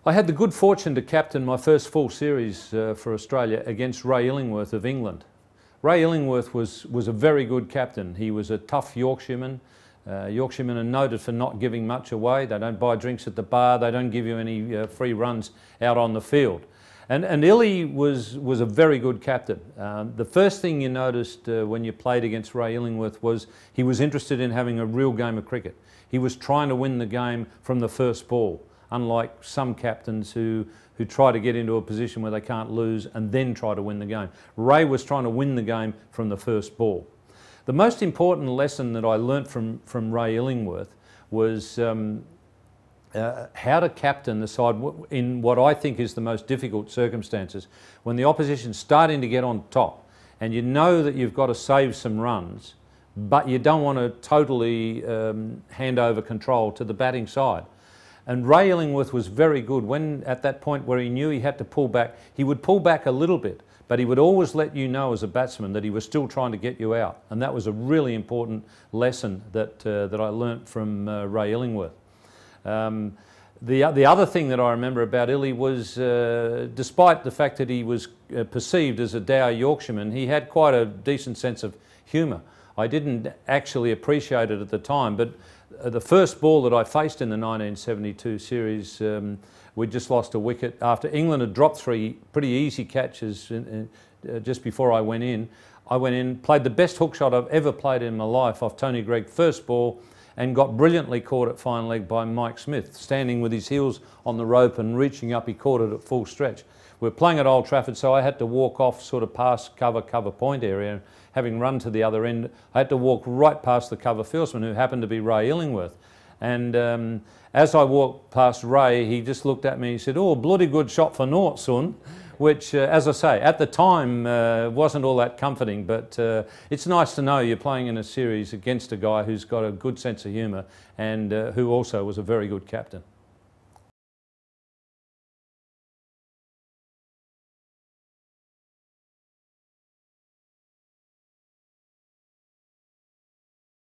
I had the good fortune to captain my first full series for Australia against Ray Illingworth of England. Ray Illingworth was a very good captain. He was a tough Yorkshireman. Yorkshiremen are noted for not giving much away. They don't buy drinks at the bar. They don't give you any free runs out on the field. And Illy was a very good captain. The first thing you noticed when you played against Ray Illingworth was he was interested in having a real game of cricket. He was trying to win the game from the first ball, unlike some captains who try to get into a position where they can't lose and then try to win the game. Ray was trying to win the game from the first ball. The most important lesson that I learnt from Ray Illingworth was how to captain the side in what I think is the most difficult circumstances. When the opposition's starting to get on top and you know that you've got to save some runs, but you don't want to totally hand over control to the batting side. And Ray Illingworth was very good when, at that point where he knew he had to pull back, he would pull back a little bit, but he would always let you know as a batsman that he was still trying to get you out. And that was a really important lesson that I learnt from Ray Illingworth. The other thing that I remember about Illy was, despite the fact that he was perceived as a dour Yorkshireman, he had quite a decent sense of humour. I didn't actually appreciate it at the time, but the first ball that I faced in the 1972 series, we'd just lost a wicket after England had dropped 3 pretty easy catches just before I went in. I went in, played the best hook shot I've ever played in my life off Tony Greig, first ball, and got brilliantly caught at fine leg by Mike Smith. Standing with his heels on the rope and reaching up, he caught it at full stretch. We're playing at Old Trafford, so I had to walk off sort of past cover point area. Having run to the other end, I had to walk right past the cover fieldsman, who happened to be Ray Illingworth. And as I walked past Ray, he just looked at me and said, "Oh, bloody good shot for naught, son," which, as I say, at the time wasn't all that comforting, but it's nice to know you're playing in a series against a guy who's got a good sense of humour and who also was a very good captain.